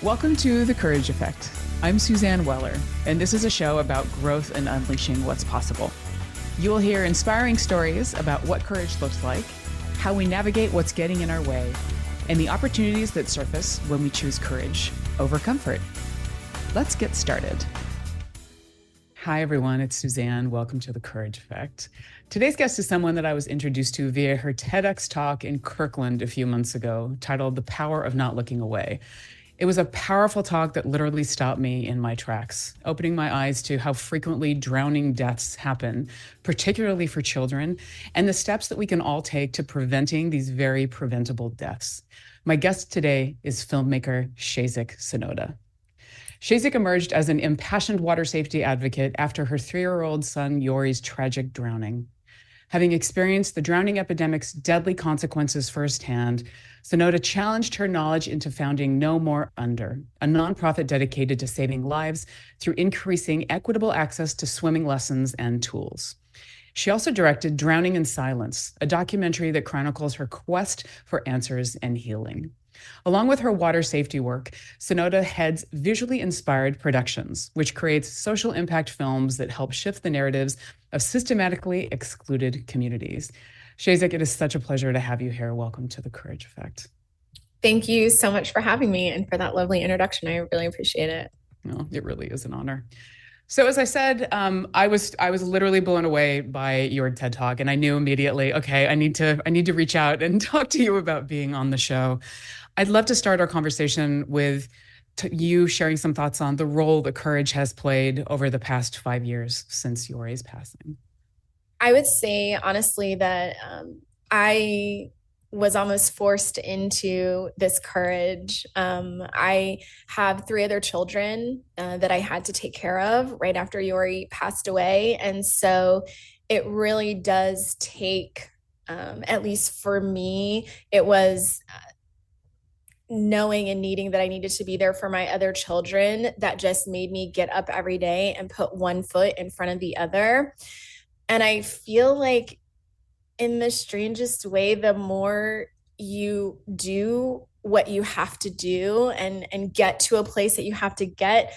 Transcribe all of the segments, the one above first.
Welcome to The Courage Effect. I'm Suzanne Weller, and this is a show about growth and unleashing what's possible. You will hear inspiring stories about what courage looks like, how we navigate what's getting in our way, and the opportunities that surface when we choose courage over comfort. Let's get started. Hi, everyone. It's Suzanne. Welcome to The Courage Effect. Today's guest is someone that I was introduced to via her TEDx talk in Kirkland a few months ago, titled The Power of Not Looking Away. It was a powerful talk that literally stopped me in my tracks, opening my eyes to how frequently drowning deaths happen, particularly for children, and the steps that we can all take to preventing these very preventable deaths. My guest today is filmmaker Chezik Tsunoda. Chezik emerged as an impassioned water safety advocate after her 3-year-old son Yori's tragic drowning. Having experienced the drowning epidemic's deadly consequences firsthand, Tsunoda challenged her knowledge into founding No More Under, a nonprofit dedicated to saving lives through increasing equitable access to swimming lessons and tools. She also directed Drowning in Silence, a documentary that chronicles her quest for answers and healing. Along with her water safety work, Tsunoda heads Visually Inspired Productions, which creates social impact films that help shift the narratives of systematically excluded communities. Chezik, it is such a pleasure to have you here. Welcome to The Courage Effect. Thank you so much for having me and for that lovely introduction. I really appreciate it. No, it really is an honor. So as I said, I was literally blown away by your TED Talk, and I knew immediately, okay, I need to reach out and talk to you about being on the show. I'd love to start our conversation with you sharing some thoughts on the role that courage has played over the past 5 years since Yori's passing. I would say, honestly, that I was almost forced into this courage. I have 3 other children that I had to take care of right after Yori passed away. And so it really does take, at least for me, it was knowing and needing that I needed to be there for my other children that just made me get up every day and put one foot in front of the other. And I feel like in the strangest way, the more you do what you have to do and get to a place that you have to get,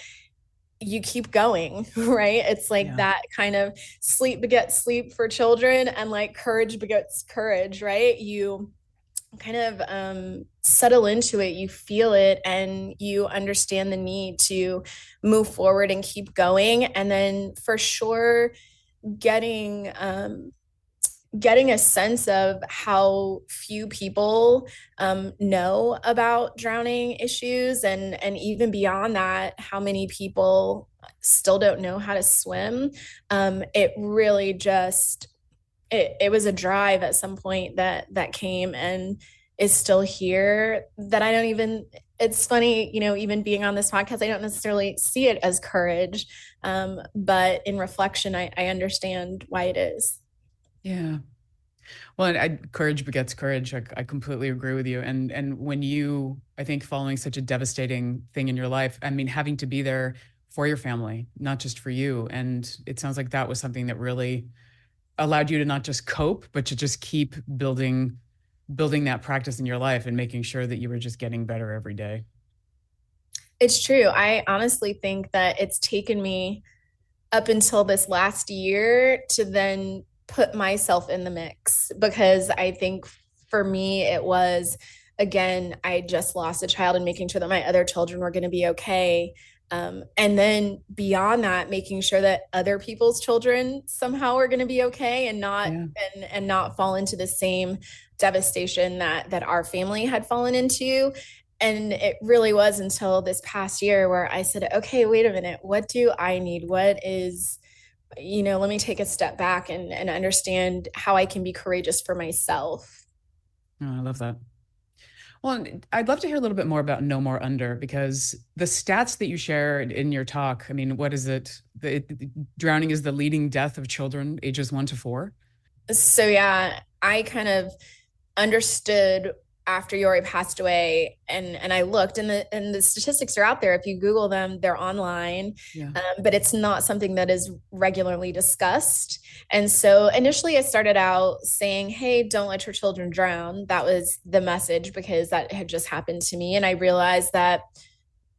you keep going, right? It's like that kind of sleep begets sleep for children, and like courage begets courage, right? You kind of settle into it, you feel it, and you understand the need to move forward and keep going. And then for sure, getting a sense of how few people know about drowning issues, and even beyond that, how many people still don't know how to swim. It really just it was a drive at some point that came and is still here, that I don't even, it's funny, even being on this podcast, I don't necessarily see it as courage. But in reflection, I understand why it is. Yeah. Well, courage begets courage. I completely agree with you. And when you, I think, following such a devastating thing in your life, I mean, having to be there for your family, not just for you. And it sounds like that was something that really allowed you to not just cope, but to just keep building that practice in your life and making sure that you were just getting better every day. It's true. I honestly think that it's taken me up until this last year to then put myself in the mix, because I think for me, it was, again, I just lost a child and making sure that my other children were going to be okay. And then beyond that, making sure that other people's children somehow are going to be okay and not Yeah. and not fall into the same devastation that our family had fallen into. And it really was until this past year where I said, okay, wait a minute, what do I need? What is, let me take a step back and understand how I can be courageous for myself. Oh, I love that. Well, and I'd love to hear a little bit more about No More Under, because the stats that you shared in your talk, I mean, what is it? Drowning is the leading death of children ages 1 to 4. So yeah, I kind of understood after Yori passed away, and I looked, and the statistics are out there. If you Google them, they're online. Yeah. But it's not something that is regularly discussed. And so initially I started out saying, hey, don't let your children drown. That was the message, because that had just happened to me. And I realized that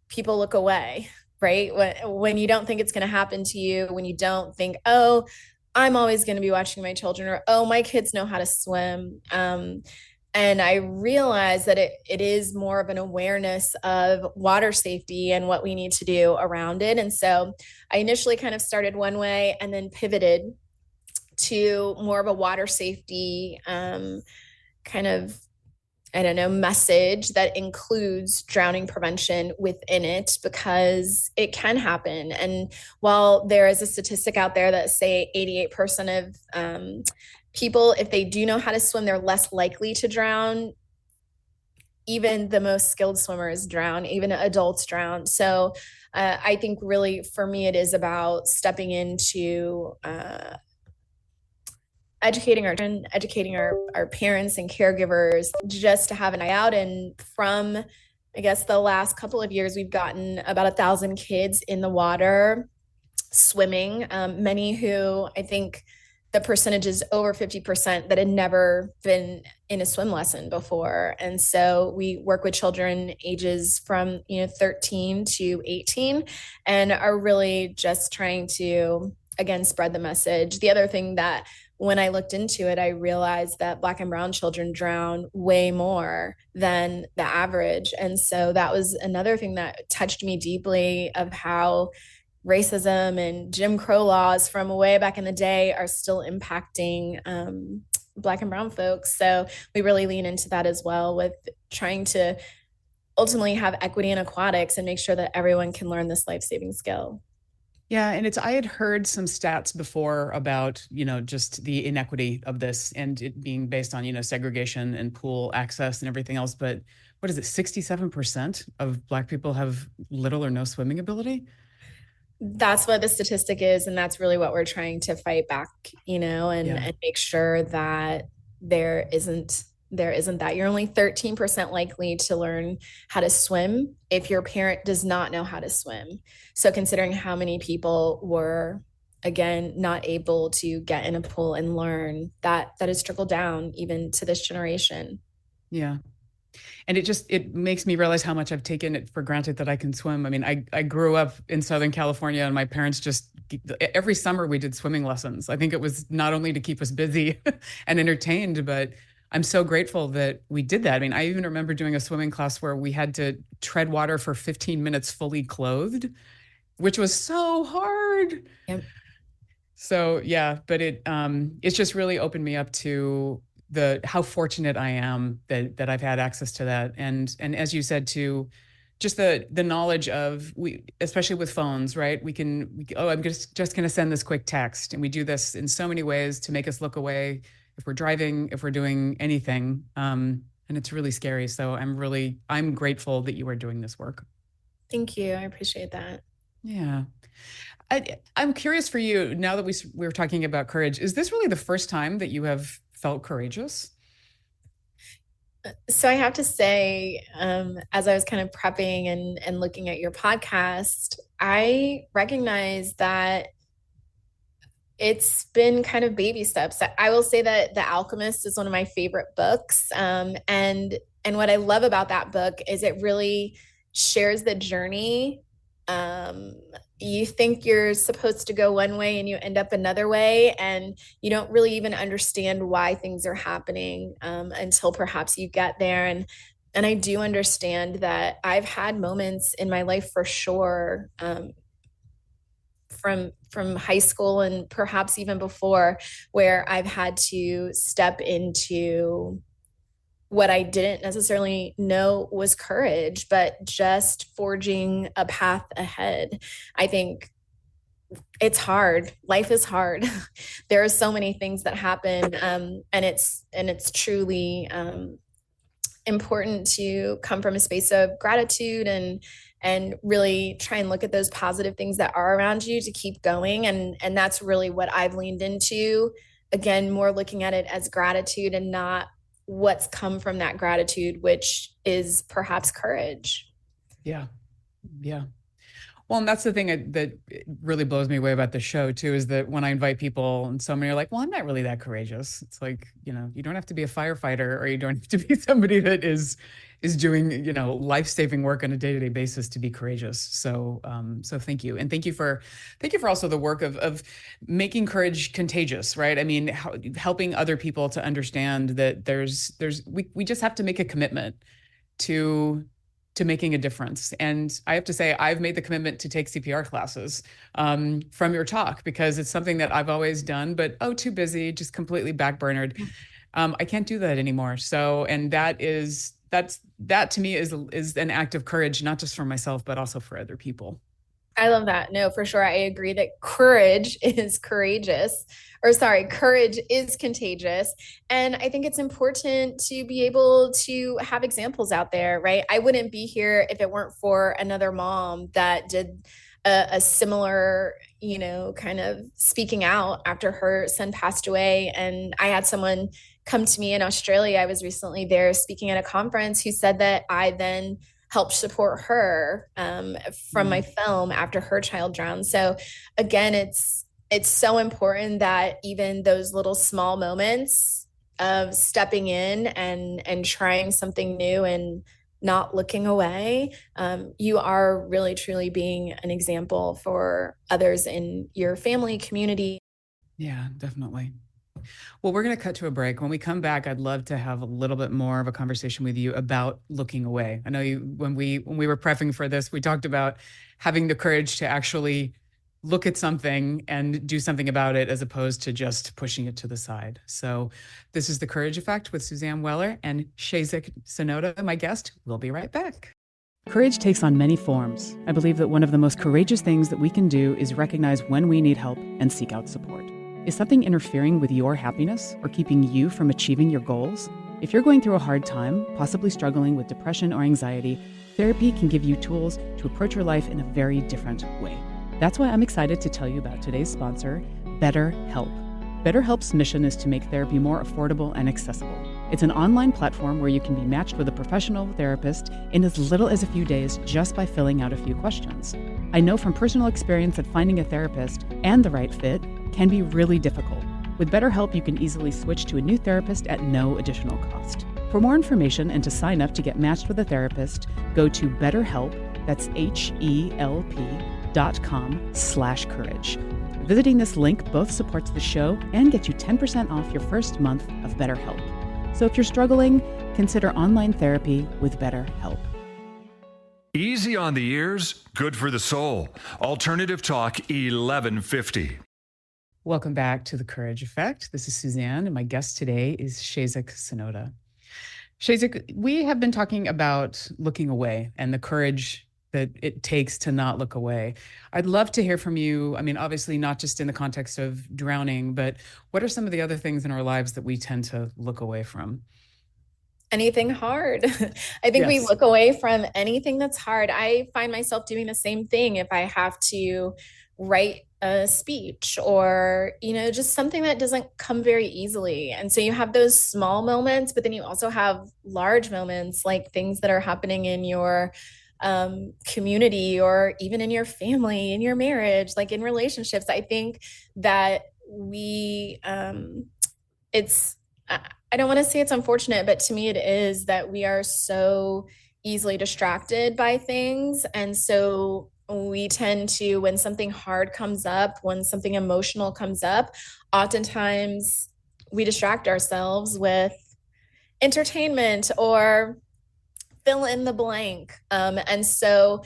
people look away, right? When you don't think it's going to happen to you, when you don't think, oh, I'm always going to be watching my children, or oh, my kids know how to swim. And I realized that it is more of an awareness of water safety and what we need to do around it. And so I initially kind of started one way and then pivoted to more of a water safety kind of, I don't know, message that includes drowning prevention within it, because it can happen. And while there is a statistic out there that say 88% of people, if they do know how to swim, they're less likely to drown. Even the most skilled swimmers drown, even adults drown. So I think really for me, it is about stepping into educating our parents and caregivers, just to have an eye out. And from, I guess, the last couple of years, we've gotten about 1,000 kids in the water swimming, many who, I think the percentage is over 50%, that had never been in a swim lesson before. And so we work with children ages from 13 to 18, and are really just trying to, again, spread the message. The other thing that, when I looked into it, I realized that Black and brown children drown way more than the average. And so that was another thing that touched me deeply, of how racism and Jim Crow laws from way back in the day are still impacting Black and brown folks. So we really lean into that as well, with trying to ultimately have equity in aquatics and make sure that everyone can learn this life-saving skill. Yeah, and I had heard some stats before about, just the inequity of this, and it being based on, segregation and pool access and everything else. But what is it? 67% of Black people have little or no swimming ability. That's what the statistic is, and that's really what we're trying to fight back, and make sure that there isn't that. You're only 13% likely to learn how to swim if your parent does not know how to swim. So considering how many people were, again, not able to get in a pool and learn, that has trickled down even to this generation. Yeah. And it makes me realize how much I've taken it for granted that I can swim. I mean, I grew up in Southern California, and my parents every summer we did swimming lessons. I think it was not only to keep us busy and entertained, but I'm so grateful that we did that. I mean, I even remember doing a swimming class where we had to tread water for 15 minutes fully clothed, which was so hard. Yep. So yeah, but it's just really opened me up to how fortunate I am that I've had access to that. And as you said too, just the knowledge of, especially with phones, right? I'm just going to send this quick text. And we do this in so many ways to make us look away if we're driving, if we're doing anything. And it's really scary. So I'm grateful that you are doing this work. Thank you. I appreciate that. Yeah. I'm curious for you, now that we were talking about courage, is this really the first time that you have felt courageous? So I have to say, as I was kind of prepping and looking at your podcast, I recognize that it's been kind of baby steps. I will say that The Alchemist is one of my favorite books. And what I love about that book is it really shares the journey. You think you're supposed to go one way and you end up another way, and you don't really even understand why things are happening until perhaps you get there. And I do understand that I've had moments in my life, for sure, from high school and perhaps even before, where I've had to step into what I didn't necessarily know was courage, but just forging a path ahead. I think it's hard. Life is hard. There are so many things that happen, and it's truly important to come from a space of gratitude and really try and look at those positive things that are around you to keep going. And that's really what I've leaned into. Again, more looking at it as gratitude and not what's come from that gratitude, which is perhaps courage. Yeah. Yeah. Well, and that's the thing that really blows me away about the show too, is that when I invite people and so many are like, well, I'm not really that courageous. It's like, you don't have to be a firefighter or you don't have to be somebody that is doing, life-saving work on a day-to-day basis to be courageous. So thank you. And thank you for also the work of making courage contagious, right? I mean, helping other people to understand that we just have to make a commitment to making a difference. And I have to say, I've made the commitment to take CPR classes from your talk because it's something that I've always done, but too busy, just completely backburnered. I can't do that anymore. So, and that to me is an act of courage, not just for myself, but also for other people. I love that. No, for sure. I agree that courage is courageous, or sorry, courage is contagious. And I think it's important to be able to have examples out there, right? I wouldn't be here if it weren't for another mom that did a similar, kind of speaking out after her son passed away. And I had someone come to me in Australia. I was recently there speaking at a conference who said that I then helped support her from my Mm. film after her child drowned. So again, it's so important that even those little small moments of stepping in and trying something new and not looking away, you are really truly being an example for others in your family community. Yeah, definitely. Well, we're going to cut to a break. When we come back, I'd love to have a little bit more of a conversation with you about looking away. I know when we were prepping for this, we talked about having the courage to actually look at something and do something about it as opposed to just pushing it to the side. So this is The Courage Effect with Suzanne Weller and Chezik Tsunoda, my guest. We'll be right back. Courage takes on many forms. I believe that one of the most courageous things that we can do is recognize when we need help and seek out support. Is something interfering with your happiness or keeping you from achieving your goals? If you're going through a hard time, possibly struggling with depression or anxiety, therapy can give you tools to approach your life in a very different way. That's why I'm excited to tell you about today's sponsor, BetterHelp. BetterHelp's mission is to make therapy more affordable and accessible. It's an online platform where you can be matched with a professional therapist in as little as a few days just by filling out a few questions. I know from personal experience that finding a therapist and the right fit can be really difficult. With BetterHelp, you can easily switch to a new therapist at no additional cost. For more information and to sign up to get matched with a therapist, go to BetterHelp, that's HELP.com/courage. Visiting this link both supports the show and gets you 10% off your first month of BetterHelp. So if you're struggling, consider online therapy with BetterHelp. Easy on the ears, good for the soul. Alternative Talk 1150. Welcome back to The Courage Effect. This is Suzanne, and my guest today is Chezik Tsunoda. Chezik, we have been talking about looking away and the courage that it takes to not look away. I'd love to hear from you. I mean, obviously, not just in the context of drowning, but what are some of the other things in our lives that we tend to look away from? Anything hard. I think we Yes. look away from anything that's hard. I find myself doing the same thing if I have to write a speech or, just something that doesn't come very easily. And so you have those small moments, but then you also have large moments like things that are happening in your community or even in your family, in your marriage, like in relationships. I think that it's, I don't want to say it's unfortunate, but to me it is that we are so easily distracted by things. And so we tend to, when something hard comes up, when something emotional comes up, oftentimes we distract ourselves with entertainment or fill in the blank. And so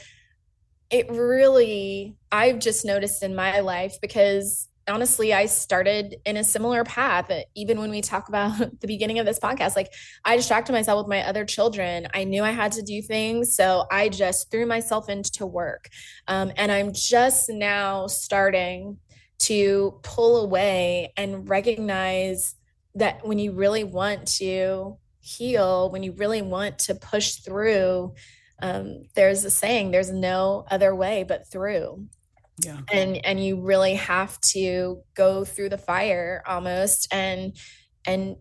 I've just noticed in my life, because honestly, I started in a similar path. Even when we talk about the beginning of this podcast, like I distracted myself with my other children. I knew I had to do things. So I just threw myself into work. And I'm just now starting to pull away and recognize that when you really want to heal, when you really want to push through, there's a saying, there's no other way but through. Yeah. And you really have to go through the fire almost and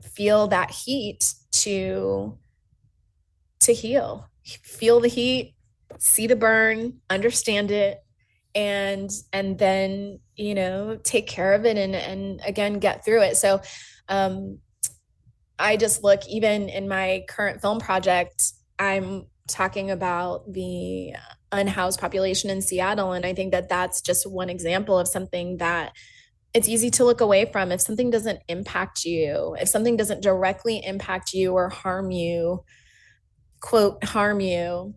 feel that heat to heal. Feel the heat, see the burn, understand it, and then, take care of it and again, get through it. So, I just look, even in my current film project, I'm talking about the unhoused population in Seattle. And I think that that's just one example of something that it's easy to look away from. If something doesn't impact you, if something doesn't directly impact you or harm you, quote, harm you,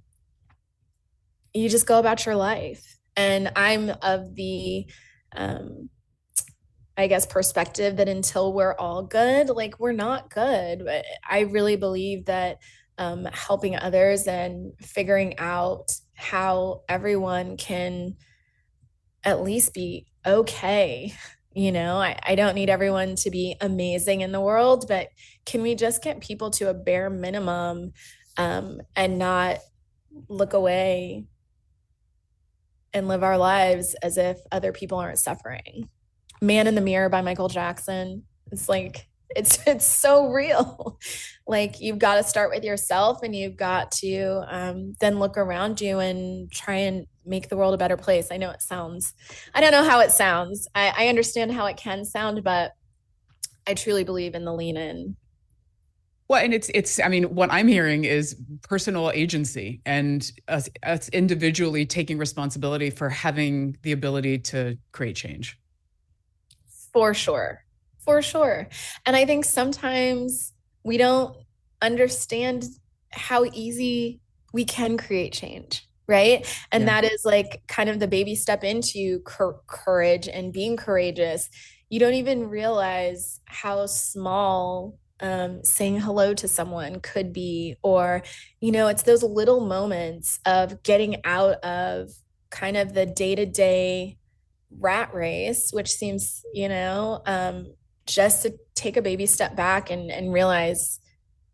you just go about your life. And I'm of the, I guess, perspective that until we're all good, like we're not good. But I really believe that helping others and figuring out how everyone can at least be okay. I don't need everyone to be amazing in the world, but can we just get people to a bare minimum, and not look away and live our lives as if other people aren't suffering? Man in the Mirror by Michael Jackson. It's like, it's so real. Like, you've got to start with yourself, and you've got to then look around you and try and make the world a better place. I don't know how it sounds. I understand how it can sound, but I truly believe in the lean in. Well, and I mean, what I'm hearing is personal agency and us individually taking responsibility for having the ability to create change. For sure. For sure. And I think sometimes we don't understand how easy we can create change, right? And Yeah. that is like kind of the baby step into courage and being courageous. You don't even realize how small saying hello to someone could be, or, it's those little moments of getting out of kind of the day-to-day rat race, which seems, just to take a baby step back and realize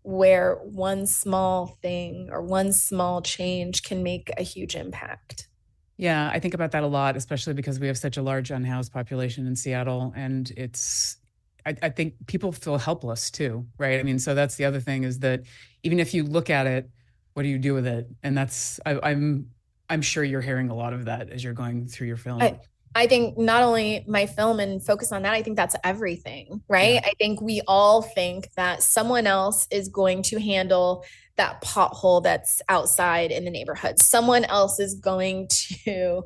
where one small thing or one small change can make a huge impact. Yeah, I think about that a lot, especially because we have such a large unhoused population in Seattle. And I think people feel helpless too, right? I mean, so that's the other thing, is that even if you look at it, what do you do with it? And I'm sure you're hearing a lot of that as you're going through your film. I think not only my film and focus on that, I think that's everything, right? Yeah. I think we all think that someone else is going to handle that pothole that's outside in the neighborhood. Someone else is going to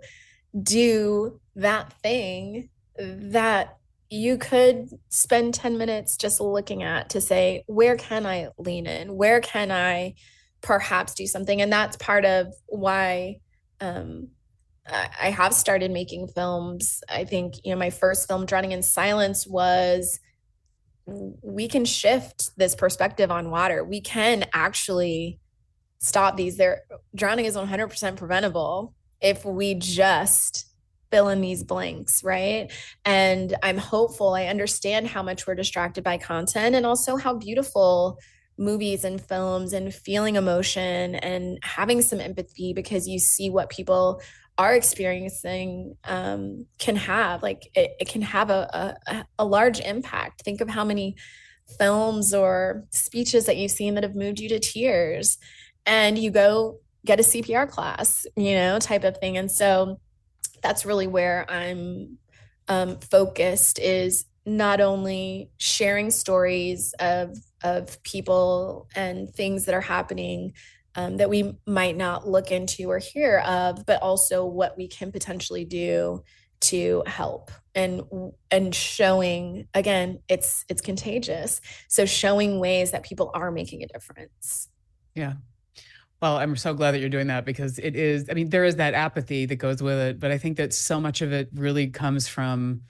do that thing that you could spend 10 minutes just looking at, to say, where can I lean in? Where can I perhaps do something? And that's part of why I have started making films. I think, my first film, Drowning in Silence, was, we can shift this perspective on water. We can actually stop these. Drowning is 100% preventable if we just fill in these blanks, right? And I'm hopeful. I understand how much we're distracted by content, and also how beautiful movies and films and feeling emotion and having some empathy, because you see what people are experiencing, can have, like, it can have a large impact. Think of how many films or speeches that you've seen that have moved you to tears, and you go get a CPR class, type of thing. And so that's really where I'm focused, is not only sharing stories of people and things that are happening, that we might not look into or hear of, but also what we can potentially do to help, and showing, again, it's contagious. So showing ways that people are making a difference. Yeah. Well, I'm so glad that you're doing that, because it is, I mean, there is that apathy that goes with it, but I think that so much of it really comes from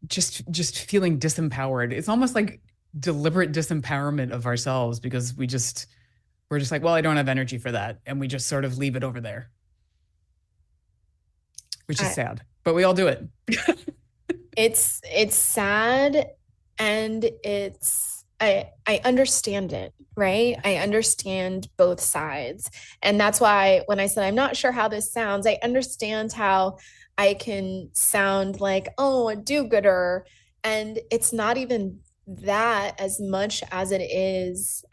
just feeling disempowered. It's almost like deliberate disempowerment of ourselves, because we're just like, well, I don't have energy for that. And we just sort of leave it over there, which is sad, but we all do it. It's sad, and I understand it, right? I understand both sides. And that's why when I said, I'm not sure how this sounds, I understand how I can sound like, oh, a do-gooder. And it's not even that, as much as it is,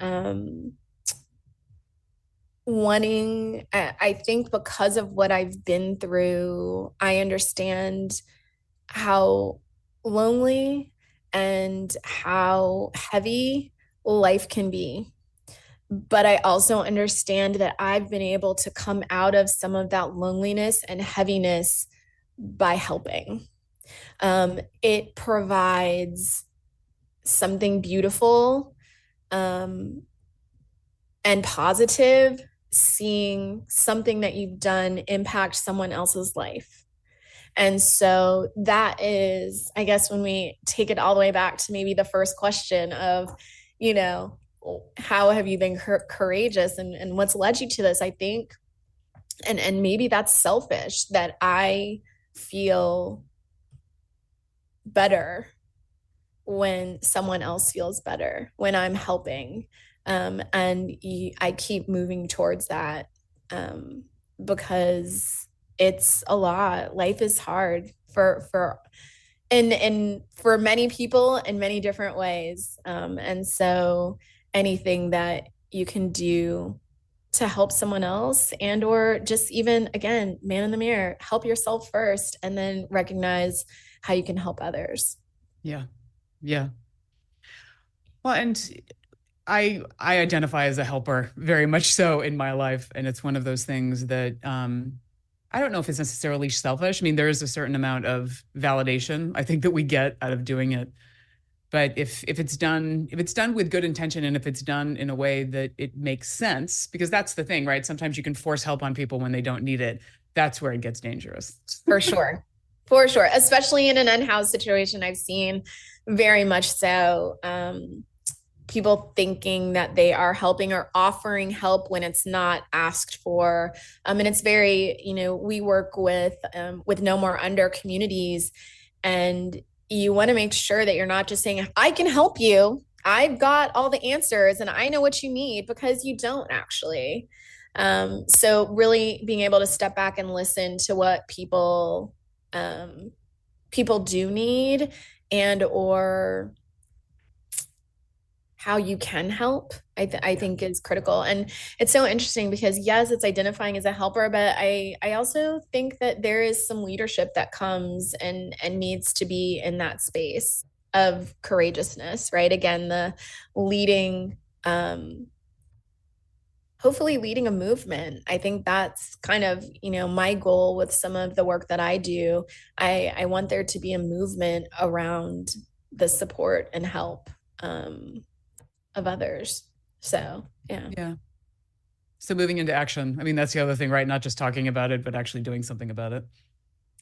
I think because of what I've been through, I understand how lonely and how heavy life can be. But I also understand that I've been able to come out of some of that loneliness and heaviness by helping. It provides something beautiful, um, and positive, seeing something that you've done impact someone else's life. And so that is, I guess, when we take it all the way back to maybe the first question of, you know, how have you been courageous, and what's led you to this? I think, and maybe that's selfish, that I feel better when someone else feels better, when I'm helping. And I keep moving towards that, because it's a lot. Life is hard and for many people in many different ways. And so anything that you can do to help someone else, and or just, even again, man in the mirror, help yourself first and then recognize how you can help others. Yeah. Yeah. Well, and I identify as a helper very much so in my life. And it's one of those things that I don't know if it's necessarily selfish. I mean, there is a certain amount of validation I think that we get out of doing it. But if it's done with good intention, and if it's done in a way that it makes sense, because that's the thing, right? Sometimes you can force help on people when they don't need it. That's where it gets dangerous. For sure. For sure. Especially in an unhoused situation, I've seen very much so, people thinking that they are helping or offering help when it's not asked for. And it's very, we work with No More Under communities, and you want to make sure that you're not just saying, I can help you, I've got all the answers and I know what you need, because you don't actually. So really being able to step back and listen to what people do need, and or how you can help, I think is critical. And it's so interesting because yes, it's identifying as a helper, but I also think that there is some leadership that comes and needs to be in that space of courageousness, right? Again, the leading, hopefully leading a movement. I think that's kind of, my goal with some of the work that I do. I want there to be a movement around the support and help of others. So, yeah. Yeah. So moving into action. I mean, that's the other thing, right? Not just talking about it, but actually doing something about it.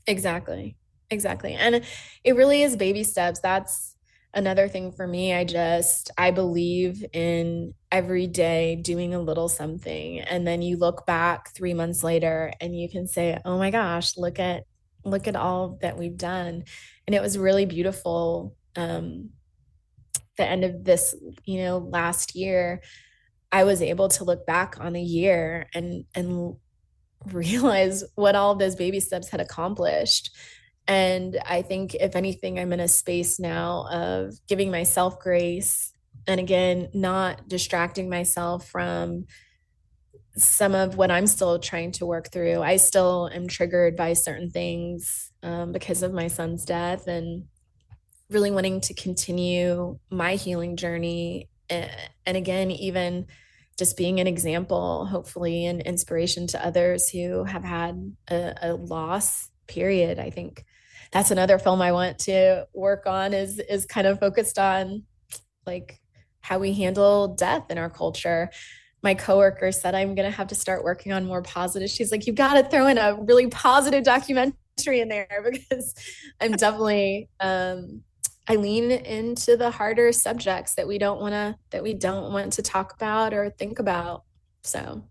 Exactly. Exactly. And it really is baby steps. That's another thing for me. I believe in every day doing a little something. And then you look back 3 months later and you can say, oh my gosh, look at all that we've done. And it was really beautiful. The end of this, last year, I was able to look back on a year and realize what all of those baby steps had accomplished. And I think, if anything, I'm in a space now of giving myself grace, and again, not distracting myself from some of what I'm still trying to work through. I still am triggered by certain things because of my son's death, and really wanting to continue my healing journey. And again, even just being an example, hopefully, and inspiration to others who have had a loss, period. I think that's another film I want to work on, is kind of focused on like how we handle death in our culture. My coworker said I'm going to have to start working on more positive. She's like, you've got to throw in a really positive documentary in there, because I'm definitely, I lean into the harder subjects that we don't want to talk about or think about. So.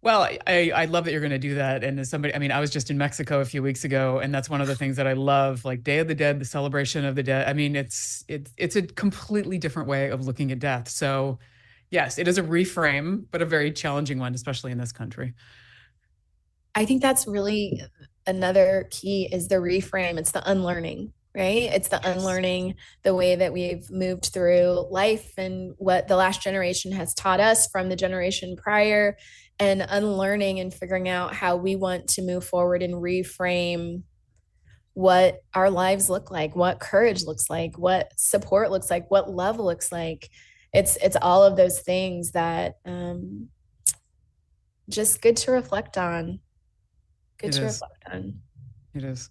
Well, I love that you're going to do that. And as somebody, I mean, I was just in Mexico a few weeks ago, and that's one of the things that I love, like Day of the Dead, the celebration of the dead. I mean, it's a completely different way of looking at death. So yes, it is a reframe, but a very challenging one, especially in this country. I think that's really another key, is the reframe. It's the unlearning, right? It's the unlearning the way that we've moved through life and what the last generation has taught us from the generation prior, and unlearning and figuring out how we want to move forward and reframe what our lives look like, what courage looks like, what support looks like, what love looks like. It's all of those things that just good to reflect on. Good It to is. reflect on. It is.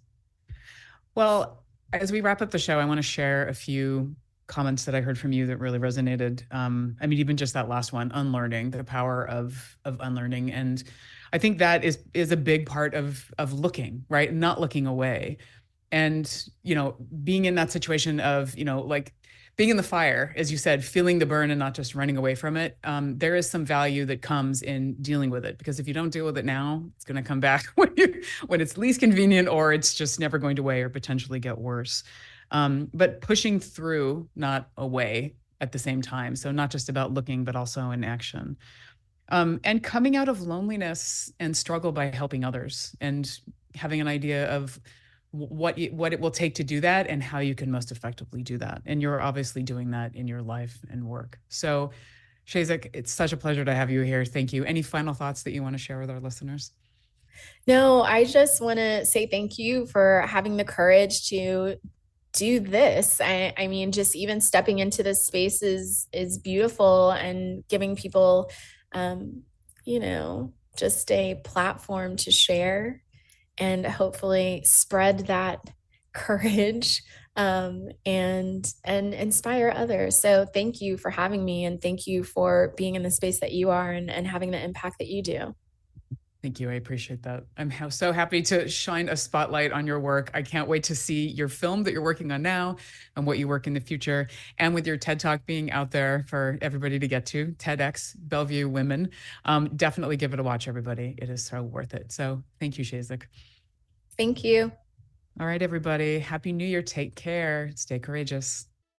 Well, as we wrap up the show, I want to share a few comments that I heard from you that really resonated. I mean, even just that last one, unlearning, the power of unlearning. And I think that is a big part of looking, right? Not looking away. And, being in that situation of, like being in the fire, as you said, feeling the burn and not just running away from it. There is some value that comes in dealing with it, because if you don't deal with it now, it's going to come back when it's least convenient, or it's just never going to away or potentially get worse. But pushing through, not away at the same time. So not just about looking, but also in action. And coming out of loneliness and struggle by helping others, and having an idea of what it will take to do that and how you can most effectively do that. And you're obviously doing that in your life and work. So, Chezik, it's such a pleasure to have you here. Thank you. Any final thoughts that you want to share with our listeners? No, I just want to say thank you for having the courage to do this. I mean, just even stepping into this space is beautiful, and giving people, um, just a platform to share and hopefully spread that courage, and inspire others. So thank you for having me, and thank you for being in the space that you are, and having the impact that you do. Thank you. I appreciate that. I'm so happy to shine a spotlight on your work. I can't wait to see your film that you're working on now and what you work in the future. And with your TED Talk being out there for everybody to get to, TEDx Bellevue Women, definitely give it a watch, everybody. It is so worth it. So thank you, Chezik. Thank you. All right, everybody. Happy New Year. Take care. Stay courageous.